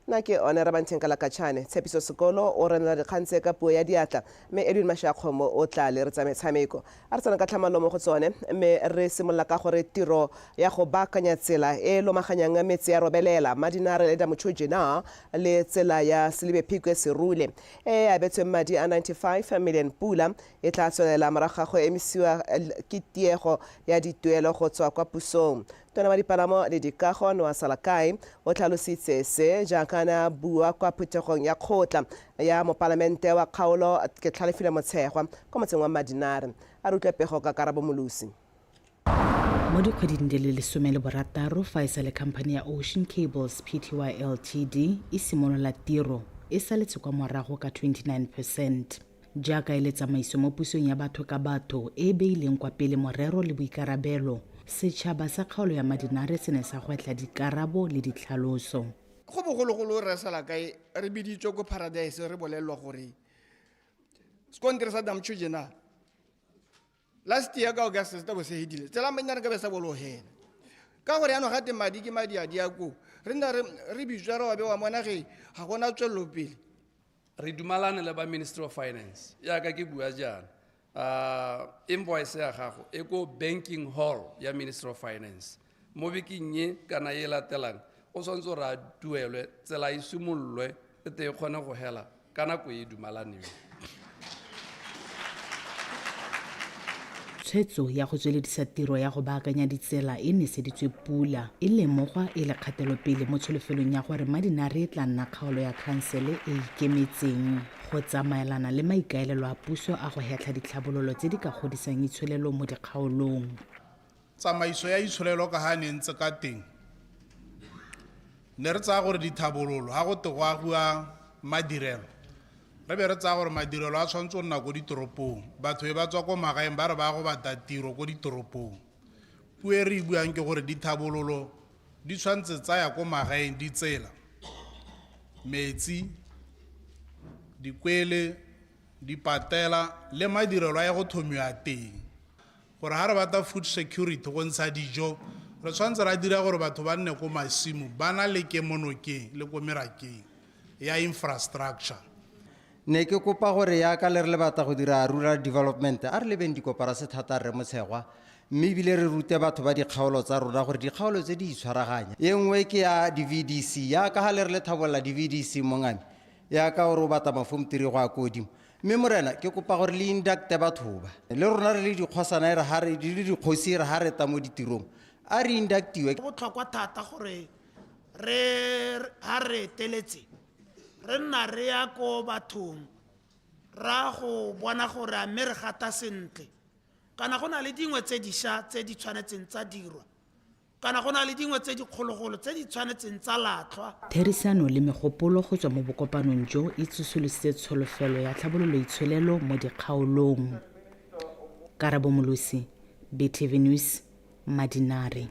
nna ke one ra bantsheng ka lakatšhane Tshepiso Sekolo o renela dikgang tse ka puo ya diatla mme Edwin Mashakgomo o tla le re tsa metshameko a re tsena ka tlhamalalo mo go tsone mme re simolola ka gore tiro ya go baakanya tsela e lomaganyang metsi ya robelela Madinare le Damotjhojena le tsela ya Selebephikwe Serule e abetsweng madi a 95 million pula e tla tswelela morago ga go emisiwa ke tiego ya dituelo go tswa kwa pusong. Tona wa dipalamo le dikago Noah Salakai o tlhalositse se jaaka na bua kwa phuthegong ya kgotla ya mopalamente wa kgaolo ke Tlhalefile Motshegwa kwa motseng wa Madinare a re utlwe pego ka Karabo Molusi. Mo dikgweding di le 16 fa e sale khamphane ya Ocean Cables Pty Ltd e simolola tiro e saletse kwa morago ka 29%. Jaaka e le tsamaiso mo pusong ya batho ka batho e beileng kwa pele morero le boikarabelo, setšhaba sa kgaolo ya Madinare se ne sa gwetla dikarabo le ditlhaloso. Go bogologolo re sala kae re biditswe ko Paradise re bolelwa gore sekontere sa Damotjhojena last year ka August se tabo se hedile tsela manyana ka be sa bolohela ka gore ano gate madi ke madi a diako re nna re bitswa re wa be wa mona ge ga gona tswello pele re dumalane le ba Ministry of Finance ya ka ke bua jana invoice ya gago e ko banking hall ya Ministry of Finance mo biking ye kana ye latelang o sontso ra duelwe tsela e simollwe e te kgone go hela kana go e dumalaneng. Tshwetso ya go tsweledisa tiro ya go baakanya ditsela e neseditswe pula e lemogwa e le kgatelopele mo tsholefelong ya gore Madinare e tla nna kgaolo ya khansele e ikemetseng go tsamaelana le maikaelelo a puso a go hetla ditlhabololo tse di ka godisang itsholelo mo dikgaolong. Tsamaiso ya itsholelo ka ha ne ntse ka teng ne re tsaya gore dithabololo ga go te go agua madirelo re be re tsaya gore madirelo a tshwanetse go nna ko ditoropong batho ba tswa ko magaeng ba re ba go batla tiro ko ditoropong. Puo e re buang ke gore dithabololo di tshwanetse tsaya ko magaeng ditsela metsi dikwele dipatela le madirelo a go thomiwa teng gore ha re batla food security go ntsha dijo re tshwanetse ra dira gore batho ba nne ko masimo ba na le kemonokeng le ko merakeng ya infrastructure. Ne ke kopa gore ya ka le re le batla go dira rural development a re lebeng dikopara se thata re Motshegwa mme ebile re rute batho ba dikgaolo tsa rona gore dikgaolo tse di itshwaraganya e nngwe ke ya di-VDC ya ka ha le re le thabolla di-VDC mongame ya ka gore o batla mafomtiri go a kodimo mme morena ke kopa gore le inducte batho ba le rona re le dikgosana le dikgosi re ha re ta mo ditirong a re inductiwe. Go botlhokwa thata gore ha re teletse re nna re ya ko bathong ra go bona gore a mme re gata sentle kana go na le dingwe tse dišwa tse di tshwanetseng tsa dirwa kana go na le dingwe tse dikgologolo tse di tshwanetseng tsa latlhwa. Therisano le megopolo go tswa mo bokopanong jo e tsosolositse tsholofelo ya tlhabololo itsholelo mo dikgaolong. Karabo Molusi, BTV News, Madinare.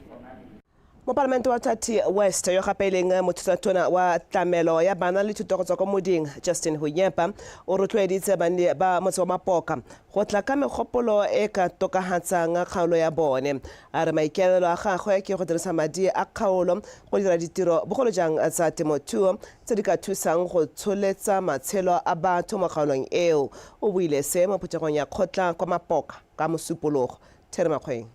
Mopalamente wa Tati West yo gape leng mothutatona wa tlamelo ya bana le thuto go tswa ko moding Justin Huyepa o rotloeditse bana ba motse wa Mapoka go tla ka megopolo e ka tokahatsang kgaolo ya bone a re maikaelelo a gagwe ke go dirisa madi a kgaolo go dira ditiro bogolo jang tsa temothuo tse di ka thusang go tsholetsa matshelo a batho mo kgaolong eo o buile se mo phuthegong ya kgotla kwa Mapoka ka mosupologo Theri Makgweng.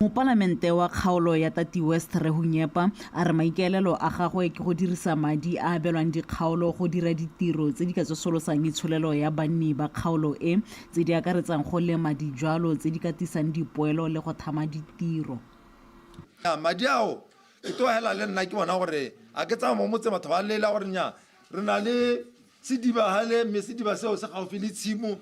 Mopalamente wa kgaolo ya Tati West Re Huyepa a re maikaelelo a gagwe ke go dirisa madi a abelwang dikgaolo go dira ditiro tse di ka tsosolosang itsholelo ya banni ba kgaolo e tse di akaretsang go lema dijwalo tse di ka tisang dipoelo le go thama ditiro. Madi ao ke to hela le nna ke bona gore a ke tsama mo motse batho ba lela gore nya re na le sediba hale me sediba seo se gaufi le tshimo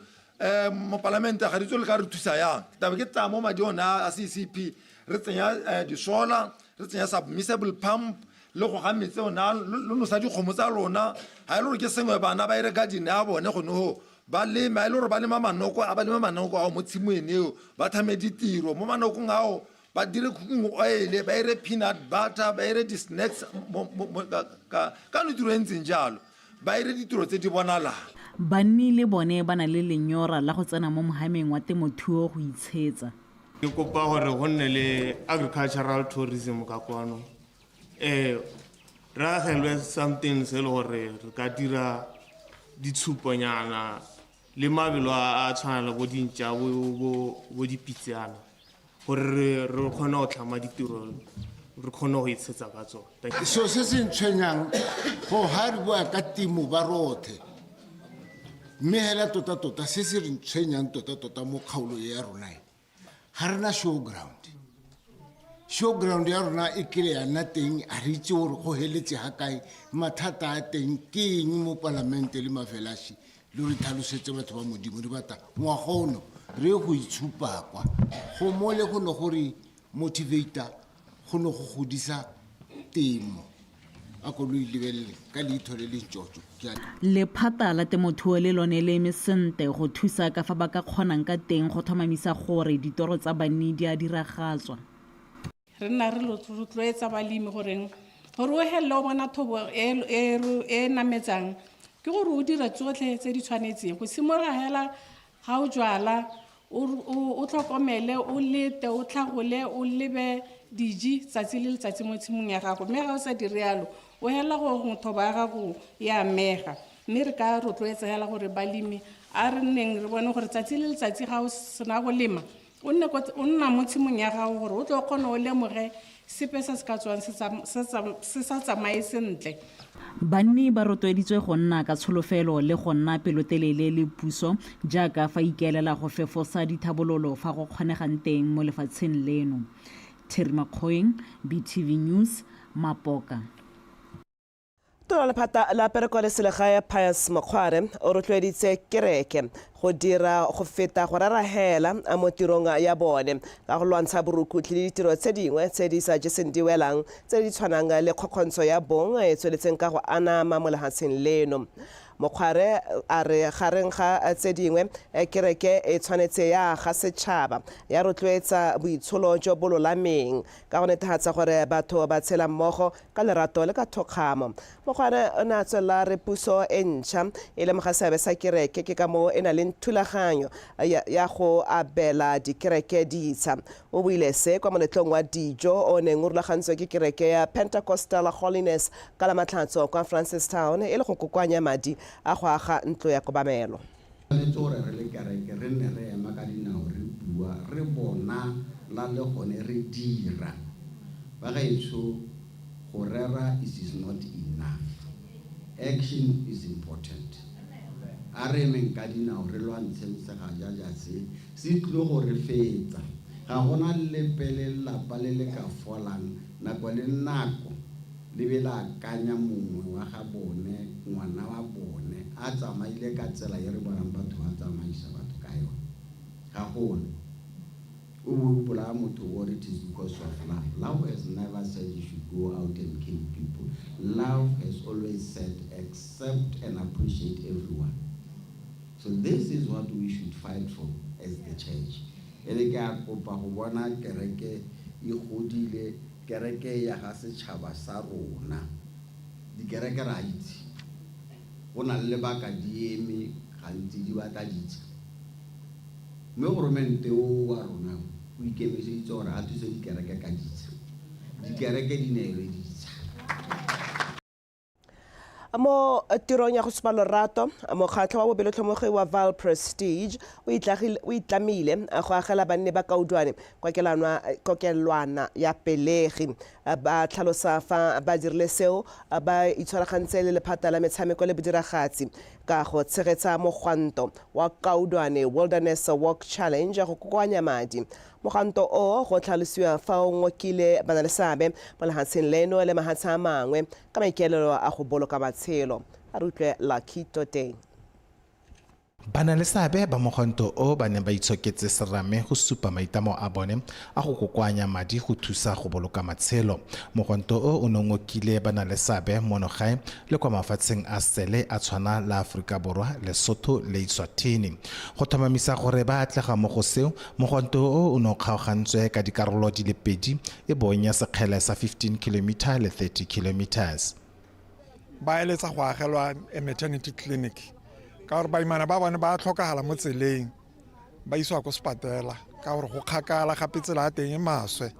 mo parlamente ga ditso le ka re thusa yang tabe ke tsa mo madi ona a CCP re tsenya di solar re tsenya submersible pump le go ga metsi ona lo no sa di kgomo tsa lona ha ile re ke sengwe bana ba ire garden ya bone go no ba le ma ile re ba le manoko a ba le manoko a mo tshimoeneo ba thame ditiro mo manokong ao ba dire cooking oil ba ire peanut butter ba ire di snacks ka no tiro entseng jalo ba ire ditiro tse di bonala. Banni le bone ba na le lenyora la go tsena mo mohameng wa temothuo go itshetsa. Ke kopa gore go nne le agricultural tourism ka kwano re re agelwe something se le gore re ka dira ditshuponyana le mabelo a tshwana le bo dintša bo dipitseana gore re kgone go tlhama ditiro re kgone go itshetsa ka tsone. So se se ntshwenyang go ha re bua ka temo ba rothe mme hela tota se se re ntshwenyang tota mo kgaolo ya rona ga rena showground ya rona e kile ya nna teng a re itse gore go heletse ga kae mathata a teng ke eng mo palamente le mafelashi le re tlhalosetse batho ba modimo re bata ngwagono re go itshupa kwa go mo le go no gore motivator go no go godisa temo a go lo ilebelle ka leitho le lentšotšo lephata la temothuo le lone le eme sente go thusa ka fa ba ka kgonang ka teng go tlhomamisa gore ditoro tsa banni di a diragatswa. Re nna re rotloetsa balemi gore o helele o bona thobo e nametsang ke gore o dira tsotlhe tse di tshwanetseng go simolola hela ga o jwala o tlhokomele o lete o tlhagole o lebe diji tsatsi le letsatsi mo tshimong ya gago mme ga o sa dire yalo o hela go thoba ya gago ya mega mme re ka rotloetsa hela gore balemi a re nneng re bone gore tsatsi le letsatsi ga o sena go lema o nna mo tshimong ya gago gore o tlo kgona o lemoge sepe se se ka tswang se sa tsamaye sentle. Banni ba rotloeditswe go nna ka tsholofelo le go nna pelotelele le puso jaaka fa ikelela go fefosa dithabololo fa go kgonegang teng mo lefatsheng leno. Terry Makgoeng, BTV News, Mapoka. Tona lephata la pereko le selegae Pius Mokgware o rotloeditse kereke go dira go feta go rarahela mo tirong ya bone ka go lwantsha borukhutlhi le ditiro tse dingwe tse di sa jeseng di welang tse di tshwanang le kgokgontsho ya bong e tsweletseng ka go anama mo lehatsheng leno. Mokgware a re gareng ga tse dingwe kereke e tshwanetse ya ga setšhaba ya rotloetsa boitsholo jo bo lolameng ka go netefatsa gore batho ba tshela mmogo ka lerato le ka thokgamo. Mokgware o ne a tswelela re puso e ntšha e lemoga seabe sa kereke ke ka moo e na le thulaganyo ya go abela dikereke ditsha. O buile se kwa moletlong wa dijo o neng o rulagantswe ke kereke ya Pentecostal Holiness ka la Matlhatso kwa Francistown e le go kokoanya madi a go aga ntlo ya kobamelo. Gore re le kereke re ne re ema ka dinao re bua re bona la le gone re dira ba gaetsho go rera is not enough, action is important. A re emeng ka dinao re lwantsheng segajaja se tlile gore fetsa ga gona lepele lapa le le ka folang nako le nako le be la akanya mongwe wa ga bone ngwana wa bone a tsamaile ka tsela ye re bonang batho ba tsamaisa batho ka yone ga gona o bola motho gore it is because of love. Love has never said you should go out and kill people. Love has always said accept and appreciate everyone. So this is what we should fight for as the church. Ele ka kopa go bona kereke e godile kereke ya ga setšhaba sa rona dikereke ra itse go na le baka di eme gantsi di batla ditsa mme goromente o wa rona o ikemeseditse gore a thuse dikereke ka ditsa dikereke di neelwe ditsa. Mo tirong ya go supa lorato mokgatlho wa bobelotlhomogi wa Val Prestige o itlamile go agela banne ba kaudwane kokelwana ya pelegi ba tlhalosa fa ba dirile seo ba itshwaragantse le lephata la metshameko le bodiragatsi ka go tshegetsa mogwanto wa kaudwane Wilderness Walk Challenge go kokoanya madi. Mogwanto o go tlhalosiwa fa o ngokile bana le seabe mo lehatsheng leno le mahatshe a mangwe ka maikaelelo a go boloka matshelo. A re utlwe Lucky Toteng. Bana le seabe ba mogwanto o ba ne ba itshoketse serame go supa maitamo a bone a go kokoanya madi go thusa go boloka matshelo. Mogwanto o ne ngokile bana le seabe mono gae le kwa mafatsheng a sele a tshwana la Aforika Borwa, Lesotho le Eswatini. Go tlhomamisa gore ba atlega mo go seo mogwanto o ne kgaogantswe ka dikarolo di le pedi e bonya sekgele sa 15 km le 30 km. Ba eletsa go agelwa a maternity clinic ka gore baimana ba bone ba tlhokagala mo tseleng ba iswa go sepatela ka gore go kgakala gape tsela ya teng e maswe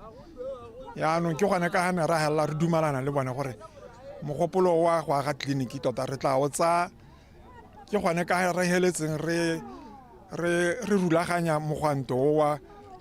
yaanong ke gone ka gane ra helela re dumalana le bone gore mogopolo wa go aga tleliniki tota re tla o tsaya ke gone ka re heletseng re rulaganya mogwanto wa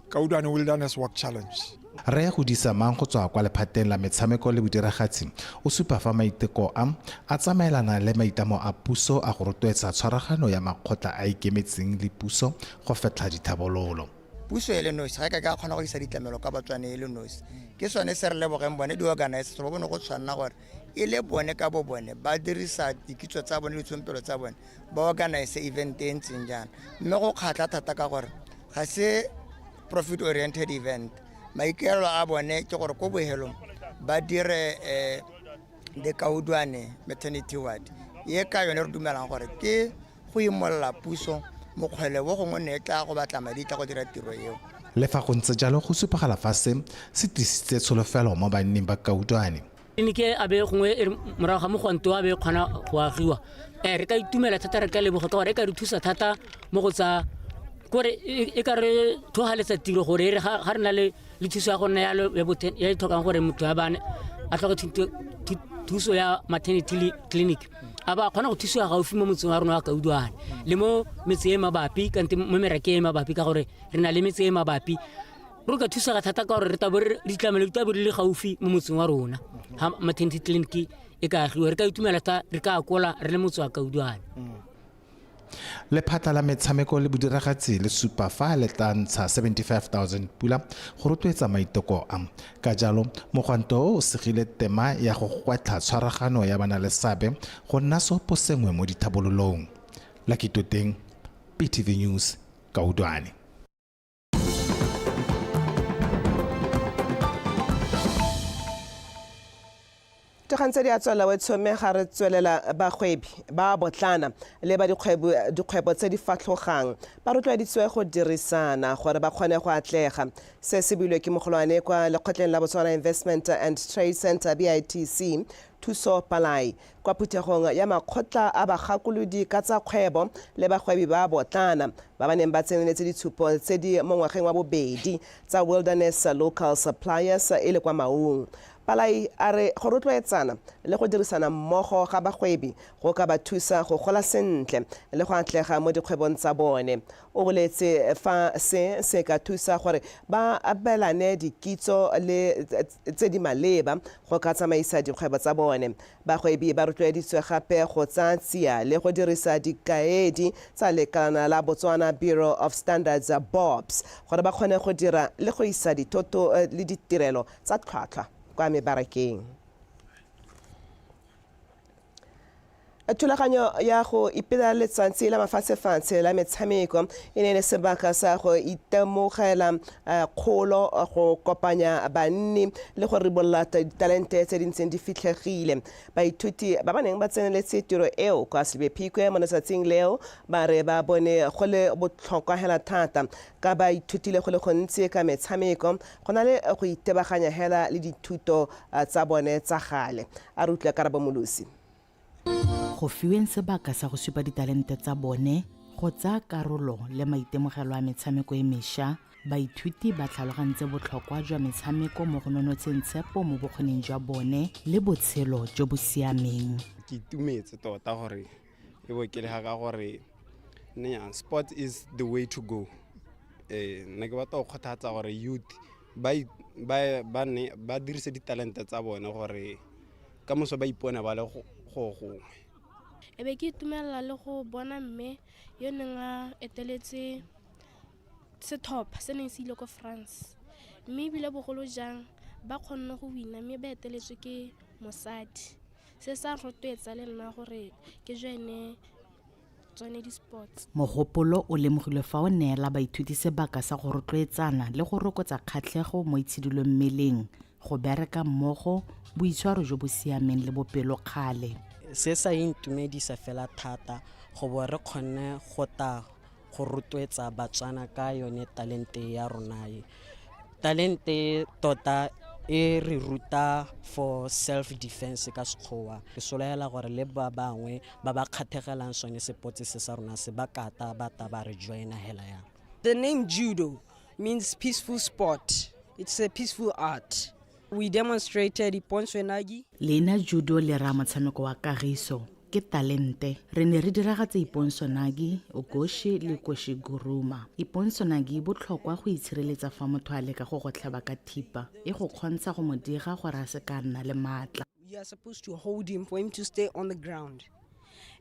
Kaudwane Wilderness Walk Challenge. Re go disa mang go tswa kwa lephateng la metshameko le bodiragatsi o supa fa maiteko a tsamaelana le maitamo a puso a go rotloetsa tshwaragano ya makgotla a ikemetseng le puso go fetla dithabololo. Puso e le nosi ga ka kgona go isa ditlamelo ka batswane e le nosi ke sone se re lebogeng bone di-organizers ba bone go tshwanna gore e le bone ka bo bone ba dirisa dikitso tsa bone le ditsompelo tsa bone ba organize event e ntseng jaana mme go kgatla thata ka gore ga se profit oriented event maikaelelo a bone ke gore ko bohelong ba dire the Kaudwane maternity ward ye ka yone re dumelang gore ke go imolla puso mokgwele wo gongwe ne tla go batla madi tla go dira tiro eo. Le fa go ntse jalo go supagala fa se tlisitse tsholofelo mo banneng ba Kaudwane. Tleliniki a be gongwe morago ga mogwanto a be kgona go agiwa re ka itumela thata re ka leboga ka gore e ka re thusa thata mo go tsa gore e ka re thogaletsa tiro gore ga re na le thuso ya gona ya e tlhokang gore motho ya bane a tlhoka thuso ya maternity clinic a ba kgona go thusiwa gaufi mo motseng wa rona wa Kaudwane le mo metse e mabapi kante mo mereke e mabapi ka gore re na le metse e mabapi re ka thusa ga thata ka gore re tabore ditlamelo di tabore le gaufi mo motseng wa rona ha maternity clinic e ka agiwa re ka itumela ta re ka akola re le motse wa Kaudwane. Lephata la metshameko le bodiragatsi le supa fa le tla ntsha 75,000 pula go rotloetsa maiteko ka jalo mogwanto o segile tema ya go gwetla tshwaragano ya bana le sabe go nna seoposengwe mo dithabololong. Lucky Toteng, PTV News, Kaudwane. Tokantse di a tswela wetshome ga re tswelela bagwebi ba botlana le ba dikgwebo tse di fatlhogang ba rotloeditswe go dirisana gore ba kgone go atlega se se builwe ke mogolwane kwa lekgotleng la Botswana Investment and Trade Center BITC Thuso Palai kwa phuthegong ya makgotla a bagakolodi ka tsa kgwebo le bagwebi ba botlana ba ba neng ba tseneletse ditshupo tse di mo ngwageng wa bobedi tsa Wilderness Local Suppliers e le kwa Maung. Palai a re go rotloetsana le go dirisana mmogo ga bagwebi go ka ba thusa go gola sentle le go atlega mo dikgwebong tsa bone. O boletse fa se ka thusa gore ba abelane dikitso le tse di maleba go ka tsamaisa dikgwebo tsa bone. Bagwebi ba rotloeditswe gape go tsaya le go dirisa dikaedi tsa lekala la Botswana Bureau of Standards BOBS gore ba kgone go dira le go isa dithoto le ditirelo tsa tlhwatlhwa kwa mebarakeng. Thulaganyo ya go ipela letsatsi la mafatshe la metshameko e ne le sebaka sa go itemogela kgolo go kopanya banni le go ribolla ditalente tse di ntseng di fitlhegile. Baithuti ba ba neng ba tseneletse tiro eo kwa Sebephikwe mo letsatsing leo ba re ba bone go le botlhokwa hela thata ka ba ithutile go le gontsi ka metshameko go na le go itebaganya hela le dithuto tsa bone tsa gale. A re utlwa Karabo Molusi. Go fiweng sebaka sa go supa ditalente tsa bone go tsa karolo le maitemogelo a metshameko e mesha baithuti ba tlhalogantse botlhokwa jwa metshameko mo go nonotsheng tshepo mo bokgoning jwa bone le botshelo jo bo siameng. Ke itumetse tota gore e bo ke le ga ka gore sport is the way to go. Nna ke batla go kgothatsa gore youth ba dirise ditalente tsa bone gore ka moso ba ipona ba le go e be ke itumela le go bona mme yo neng a eteletse setlhopha se neng se ile ko France mme ebile bogolo jang ba kgonne go wina mme ba eteletswe ke mosadi se sa rotloetsa le nna gore ke joine tsone di-sports. Mogopolo o lemogilwe fa o neela baithuti sebaka sa go rotloetsana le go rokotsa kgatlhego mo itshidilong mmeleng go bereka mmogo boitshwaro jo bo siameng le bopelokgale. Se sa intumedisa fela thata go bo re kgonne go ta go rotloetsa Batswana ka yone talente ya rona. Talente tota e re ruta for self defense ka sekgowa ke solela gore le ba bangwe ba ba kgathegelang sone sepotse se sa rona se ba kata ba ta ba re joina hela ya. The name judo means peaceful sport. It's a peaceful art. We demonstrated Iponswenagi. Leina judo le ra motshameko wa kagiso ke talente. Re ne re diragatsa Iponsonagi, Ogoshi le Koshiguruma. Iponsonagi botlhokwa go itshireletsa fa motho a leka go go tlhaba ka thipa e go kgontsha go mo dira gore a se ka nna le maatla. We are supposed to hold him for him to stay on the ground.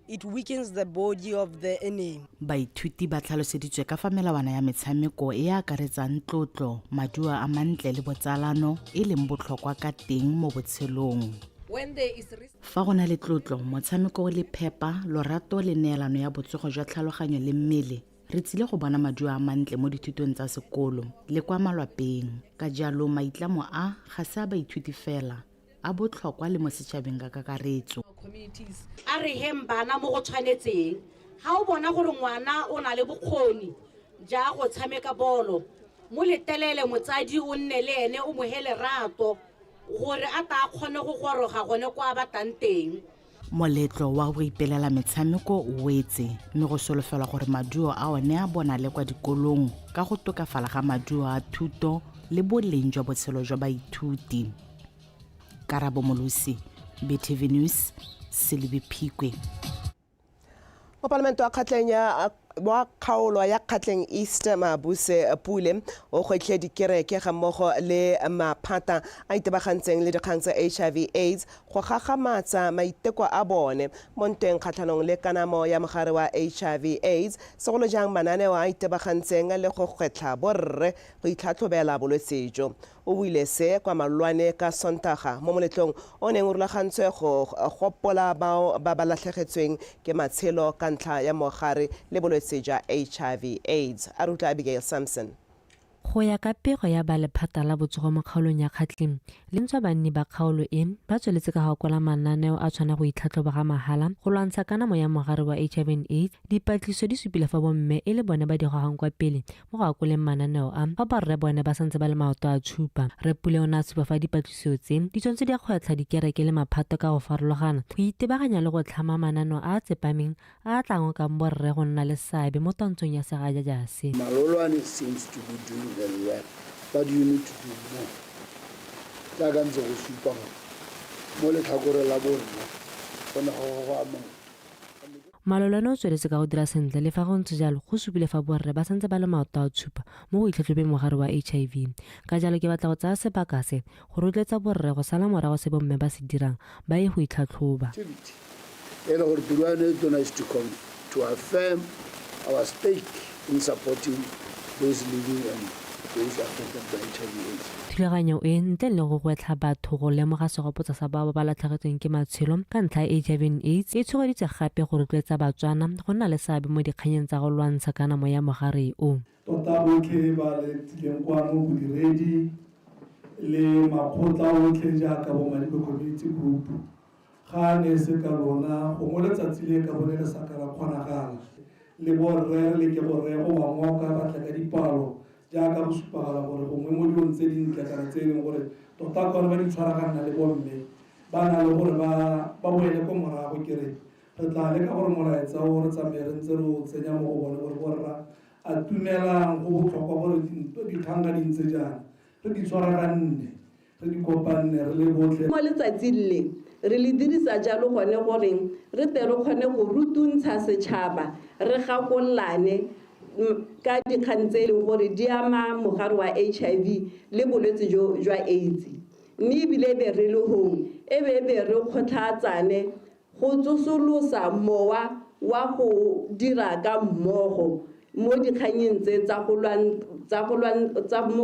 It weakens the body of the enemy. Baithuti ba tlhaloseditswe ka fa melawana ya metshameko e akaretsang tlotlo, maduo a mantle le botsalano e leng botlhokwa ka teng mo botshelong. Fa go na le tlotlo, motshameko le phepa, lorato le neelano ya botsogo jwa tlhaloganyo le mmele, re tsile go bona maduo a mantle mo dithutong tsa sekolo le kwa malapeng. Ka jalo maitlamo a ga se a baithuti fela, a botlhokwa le mo setšhabeng ka kakaretso. A re hem bana mo go tshwanetseng ga o bona gore ngwana o na le bokgoni ja go tshameka bolo mo letelele motsadi o nne le ene o mohele rato gore a ta kgone go goroga gone kwa batang teng. Moletlo wa go ipelela metshameko o wetse mme go solofelwa gore maduo a one a bona le kwa dikolong ka go tokafala ga maduo a thuto le boleng jwa botshelo jwa baithuti. Karabo Molusi, BTV News, Silibi Phikwe. Mo Parlamento a kgatleng ya wa kgaolo ya kgatleng East Mabuse Pule o gwetlhe dikereke ga mmogo le maphata a itebagantseng le dikgang tsa HIV AIDS go gagamatsa maiteko a bone mo ntweng kgatlhanong le kanamo ya mogare wa HIV AIDS segolo jang mananeo a itebagantseng le go gwetla borre go itlhatlhobela bolwetse jo. O buile se kwa Malwane ka Sontaga mo moletlong o neng o rulagantswe go gopola bao ba latlhegetsweng ke matshelo ka ntlha ya mogare le bolwetse jwa HIV AIDS. A ruta Abigail Samson. Go ya ka pego ya ba lephata la botsogo mo kgaolong ya Kgatleng le ntswa banni ba kgaolo e ba tsweletse ka go kwala mananeo a tshwana go itlhatlhoba ga mahala go lwantsha kanamo ya mogare wa HIV and AIDS. Dipatlisiso di supile fa bomme e le bone ba di gogang kwa pele mo go akoleng mananeo a fa barre bone ba santse ba le maoto a tshupa. Re Pule o ne a supa fa dipatlisiso tse di tshwanetse di a kgwetlha dikereke le maphata ka go farologana go itebaganya le go tlhama mananeo a tsepameng a tlango ka borre go nna le seabe mo tantshong ya segajajase. Malolwane seems to be doing very well, but you need to do more. Jaaka ntse go supa mo letlhakore la borre gone go ama. Malolwane o tsweletse ka go dira sentle le fa go ntse jalo go supile fa borre ba santse ba le maoto a tshupa mo go itlhatlhobeng mogare wa HIV. Ka jalo ke batla go tsaya sebaka se go rotloetsa borre go sala morago se bomme ba se dirang ba ye go itlhatlhoba. To affirm our stake in supporting those living and those affected by HIV/AIDS. Thulaganyo e ntle le go gwetla batho go lemoga segopotsa sa bao ba latlhegetsweng ke matshelo ka ntlha ya HIV and AIDS e tshogeditse gape go rotloetsa batswana go nna le seabe mo dikganyeng tsa go lwantsha kanamo ya mogare o. Tota botlhe ba letileng kwa mo bodiredi le makgotla otlhe jaaka bo Madibe Community Group ga ne se ka lona go mo letsatsi le ka bone le sa ka la kgonagala le borre le ke borre go bangwe ka batla ka dipalo jaaka go supagala gore gongwe mo dilong tse dintle kana tse leng gore tota ka ba di tshwaragana le bomme ba na le gore ba boele ko morago kere re tla le ka gore molaetsa o re tsamaye re ntse re o tsenya mo go bone gore borra a tumelang go botlhokwa gore dikgang ka dintse jaana re di tshwaraganne re di kopanne re le botlhe mo letsatsi le re le dirisa jalo gone gore re tle re kgone go rutuntsha setšhaba re gakolane ka dikgang tse e leng gore di ama mogare wa HIV le bolwetse jwa AIDS. Mme ebile be re le hong e be re kgothatsane go tsosolosa mowa wa go dira ka mmogo mo dikganyeng tse tsa mo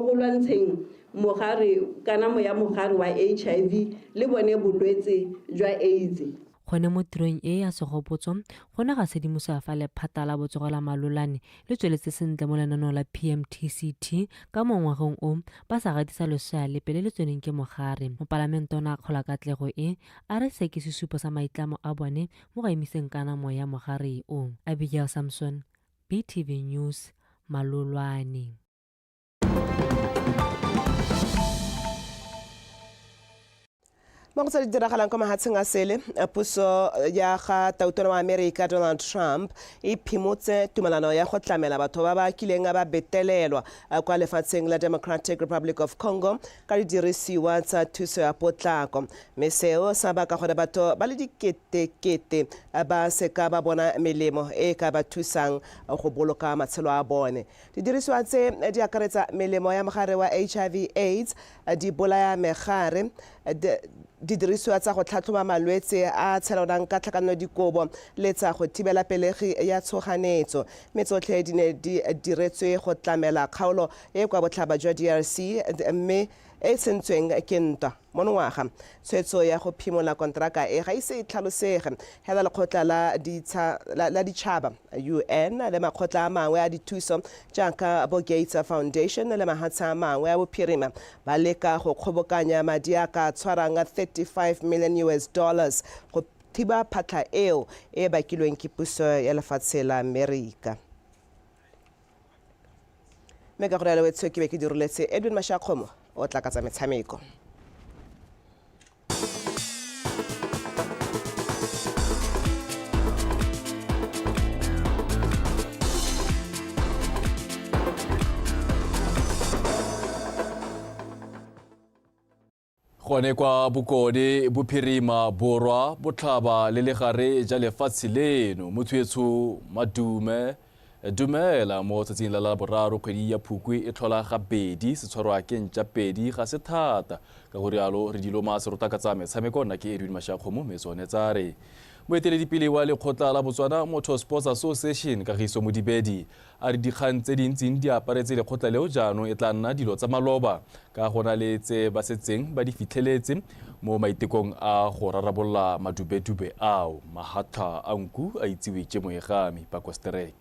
go lwantsheng mogare kanamo ya mogare wa HIV le bone bolwetse jwa AIDS. Gone mo tirong e ya segopotso gone ga sedimosa fa lephata la botsogo la Malolwane le tsweletse sentle mo lenaneo la PMTCT ka mo ngwageng o ba sa gatisa lesea le pele le tsweneng ke mogare. Mo Parlamento na kgola katlego e a re se ke sesupo sa maitlamo a bone mo ga emiseng kanamo ya mogare o. Abigail Samson, BTV News, Malolwane. Mo go tsa diragalang kwa mahatsheng a sele puso ya ga tautona wa America Donald Trump e phimotse tumelano ya go tlamela batho ba ba kileng ba betelelwa kwa lefatsheng la Democratic Republic of Congo ka didirisiwa tsa thuso ya potlako mme seo sa baka gore batho ba le diketekete ba seka ba bona melemo e ka ba thusang go boloka matshelo a bone. Didirisiwa tse di akaretsa melemo ya mogare wa HIV/AIDS, di bolaya megare, didirisiwa tsa go tlhatlhoba malwetse a tshelanang ka tlhakanelo dikobo le tsa go thibela pelegi ya tshoganetso mme tsotlhe di ne di diretswe go tlamela kgaolo e kwa botlhaba jwa DRC mme e sentsweng ke ntwa monongwaga. Tshwetso ya go phimola kontraka e ga ise e tlhalosege hela lekgotla la ditšhaba UN le makgotla a mangwe a dithuso jaaka bo Gates Foundation le mahatsha a mangwe a bophirima ba leka go kgobokanya madi a ka tshwarang $35 million go thiba phatlha eo e bakilweng ke puso ya lefatshe la Amerika. Mme ka gore ya lewetso ke be ke diroletse Edwin Mashakgomo o tla ka tsa metshameko. Gone kwa Bokone bophirima borwa botlhaba le legare ja lefatshe leno mothuetso Madume dumela mo tsatsing la boraro kgwedi ya Phukwi e tlhola gabedi se tshwarwa ke ntja pedi ga se thata ka go rialo re dilo ma se rota ka tsa metshameko nna ke Edwin Mashakgomo me tsone tsare moeteledipele wa lekgotla la Botswana Motor Sports Association Kagiso Modibedi a re dikgang tse dintseng di aparetse lekgotla leo jaanong e tla nna dilo tsa maloba ka gona le tse ba setseng ba di fitlheletse mo maitekong a go rarabolla madubedube ao mahatha a nku a itsiwe ke moegami pa Kosterek.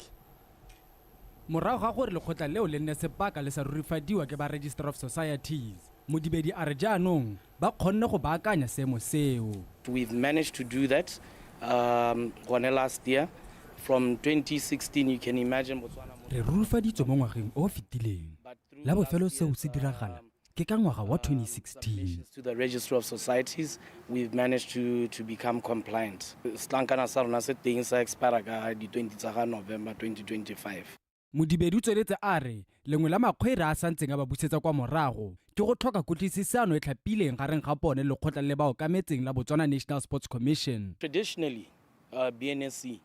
Morago ga gore lekgotla leo le nne sepaka le sa rurifadiwa ke ba Register of Societies, Modibedi a re jaanong ba kgonne go baakanya seemo seo. We've managed to do that last year. From 2016, you can imagine Botswana. Re rurifaditswe mo ngwageng o fetileng. La bofelo seo se diragala ke ka ngwaga wa 2016. To the Register of Societies, we've managed to become compliant. Slankana sa rona se teng sa expire ka di 20 tsa November 2025. Modibedi o tsweletse a re lengwe la makgwere a santseng a ba busetsa kwa morago ke go tlhoka kutlisisano e tlhapileng gareng ga bone lekgotla le ba okametseng la Botswana National Sports Commission. Traditionally, BNSC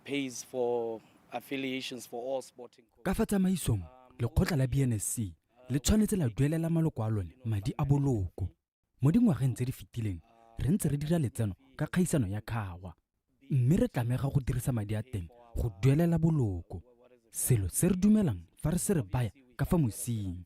pays for affiliations for all sporting. Ka fa tsamaisong lekgotla la BNSC le tshwanetse la duelela maloko a lone madi a boloko. Mo dingwageng tse di fetileng re ntse re dira letseno ka kgaisano ya khawa mme re tlamega go dirisa madi a teng go duelela boloko. Selo se re dumelang fa re se re baya ka fa mosing.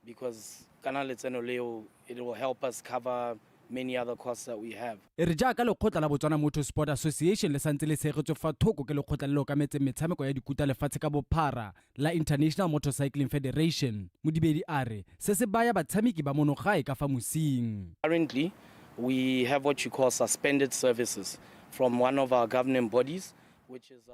Because kana letseno leo it will help us cover many other costs that we have. E re jaaka lekgotla la Botswana Motor Sport Association le santse le segetswe fa thoko ke lekgotla le okametseng metshameko ya dikuta lefatshe ka bophara la International Motorcycling Federation. Modibedi a re se se baya batshameki ba monogae ka fa mosing. Currently, we have what you call suspended services from one of our governing bodies.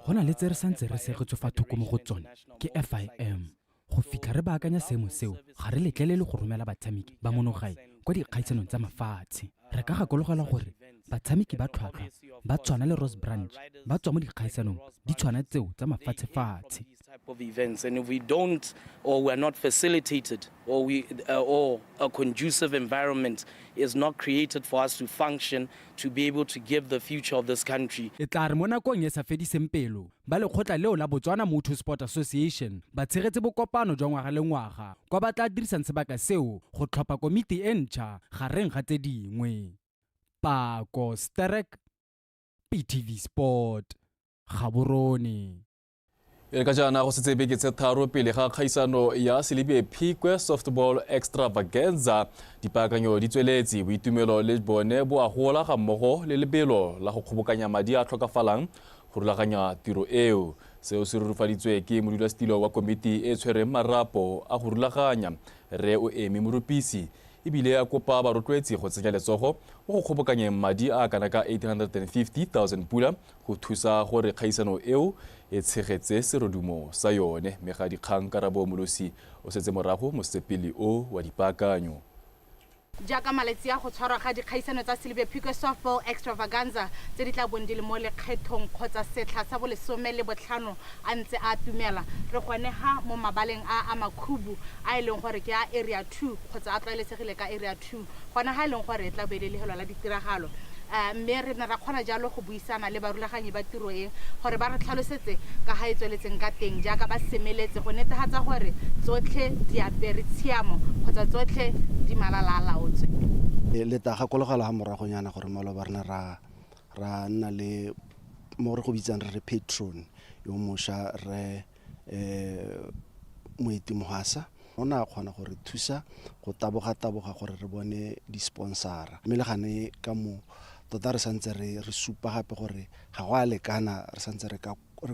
Gona le tse re santse re segetswe fa thoko mo go tsone ke FIM go fitlha re baakanya seemo seo ga re letlelele go romela batshameki ba monogae kwa dikgaisanong tsa mafatshe. Re ka gakologela gore batshameki ba tlhwatlhwa ba tshwana le Rose Branch ba tswa mo dikgaisanong di tshwana tseo tsa mafatshe-fatshe. Of events, and if we don't, or we're not facilitated, or a conducive environment is not created for us to function to be able to give the future of this country. E tla re mo nakong e sa fediseng pelo ba lekgotla leo la Botswana Motor Sport Association ba tshegetse bokopano jwa ngwaga le ngwaga kwa ba tla dirisang sebaka seo go tlhopha komiti e ntšha gareng ga tse dingwe. Pa Kosterek, PTV Sport, Gaborone. E ka jana go setse beke tse tharo pele ga kgaisano ya Selibie Phikwe Softball Extravaganza dipaakanyo di tsweletse boitumelo le bone bo a gola ga mmogo le lebelo la go kgobokanya madi a tlhokafalang go rulaganya tiro eo. Seo se rurufaditswe ke modulasetilo wa komiti e tshwereng marapo a go rulaganya re o eme morupisi ebile a kopa ba rotloetsi go tsenya letsogo go kgobokanya madi a kana ka 850,000 pula go thusa gore kgaisano eo e tshegetse serodumo sa yone. Megadi kgang Karabo Molosi o setse morago mo sepele o wa dipaakanyo. jaaka malatsi a go tshwarwa ga dikgaisano tsa Silibwe Phikwe Softball Extravaganza tse di tla bong di le mo lekgethong kgotsa setlha sa bo15 a ntse a tumela re gone ha mo mabaleng a makhubu a leng gore ke a area 2 kgotsa a tlwaelesegile ka area 2 gona ha leng gore e tla be le lehelo la ditiragalo mme re ne ra kgona jalo go buisana le barulaganyi ba tiro e gore ba re tlhalosetse ka ga e tsweletseng ka teng jaaka ba semeletse go netefatsa gore tsotlhe di apere tshiamo kgotsa tsotlhe di malalalaotswe le ta gakologela ga moragonyana gore molo ba rena ra nna le mo re go bitsang re patron yo mosha re moeti mohasa ona kgona gore thusa go taboga gore re bone di-sponsora mme le gane ka mo tota re santse re supa gape gore ga go a lekana re santse re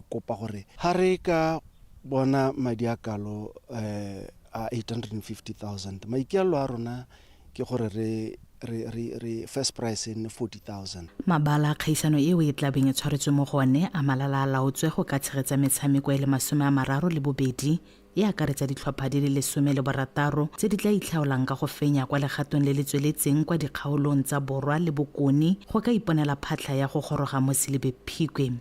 kopa gore ga re ka bona madi a kalo a 850,000 maikaelelo a rona ke gore re first price in 40,000 mabala a kgaisano eo e tla beng e tshwaretswe mo gone a malala a laotswe go ka tshegetsa metshameko e le 32 e akaretsa ditlhopha di le 16 tse di tla itlhaolang ka go fenya kwa legatong le le tsweletseng kwa dikgaolong tsa borwa le bokoni go ka iponela phatlha ya go goroga mo Silibwe Phikwe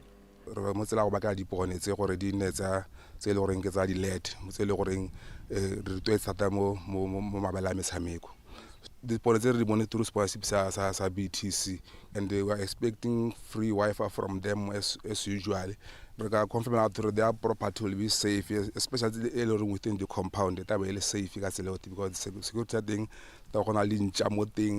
re mo tsela go baka dipone tse gore di nne tse le goreng ke tsa di-LED tse le goreng re twe thata mo mabala a metshameko dipone tse re di bone through sponsorship sa BTC and we are expecting free Wi-Fi from them as usual. We can confirm that their property will be safe, especially within the compound. That will be safe because the security thing,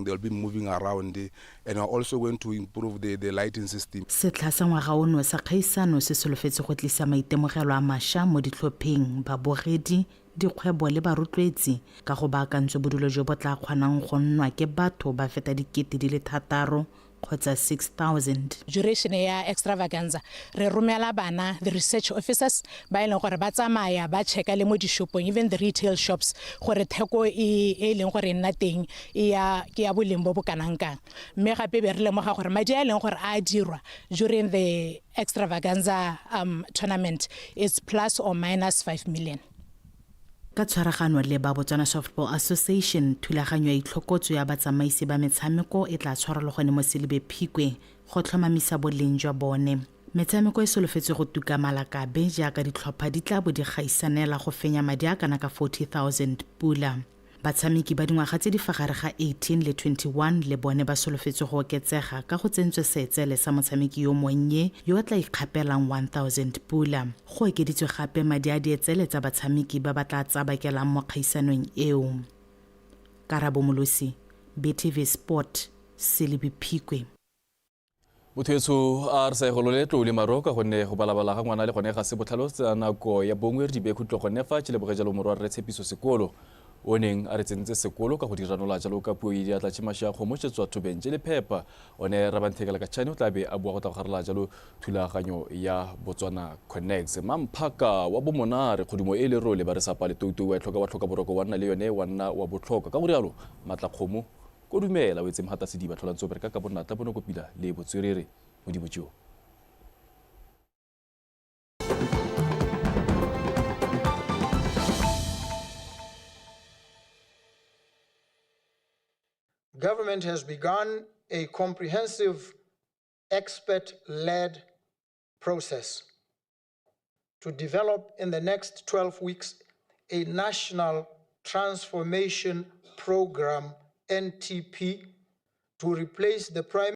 they'll be moving around, and are also going to improve the lighting system. Setlha sa ngwaga ono sa kgaisano se solofetse go tlisa maitemogelo a mašwa mo ditlhopheng babogedi dikgwebo le barutletsi ka go baakantswe bodulo jo bo tla kgonang go nnwa ke batho ba feta 6,000 kgotsa 6,000. Duration ya extravaganza re romela bana the research officers ba ileng gore ba tsamaya ba checka le mo dishopong even the retail shops gore theko e leng gore nna teng ke ya boleng bo bokanangkang mme gape be re lemoga gore madi a leng gore a dirwa during the extravaganza tournament is plus or minus 5 million. Ka tshwaragano le ba Botswana Softball Association thulaganyo ya itlhokotso ya batsamaisi ba metshameko e tla tshwara le gone mo Silibwe Phikwe go tlhomamisa boleng jwa bone metshameko e solofetse go tuka malakabe jaaka ditlhopha di tla bo di gaisanela go fenya madi a kana ka 40,000 pula batshameki ba dingwaga tse di fa gare ga 18 le 21 le bone ba solofetse go oketsega ka go tsentswe seetsele sa motshameki yo monnye yo a tla ikgapelang 1,000 pula go okeditswe gape madi a dietsele tsa batshameki ba ba tla tsabakelang mo kgaisanong eo Karabo Molosi BTV Sport Silibwe Phikwe Mothetso a re sa go loletlo le maroka gonne go balabala ga ngwana le gone ga se botlhalotsa nako ya bongwe re di be khutlo gone fa tshile bogejalo morwa re tshepiso sekolo o neng a re tsentse sekolo ka go diranola jalo ka puo e diatla tšimaša go motsetswa thobenje le phepa o ne ra banthekela ka tšhane o tla be a bua go tla garela jalo thulaganyo ya Botswana Connects mamphaka wa bomonare godimo e le role ba re sapa le toutou wa tlhoka boroko wa nna le yone wa nna wa botlhoka ka go rialo matla kgomo go dumela o etse mhata se di ba tlholantso bereka ka bonatla bono kopila le botswerere mo di botšo Government has begun a comprehensive expert-led process to develop in the next 12 weeks a national transformation program, NTP, to replace the primary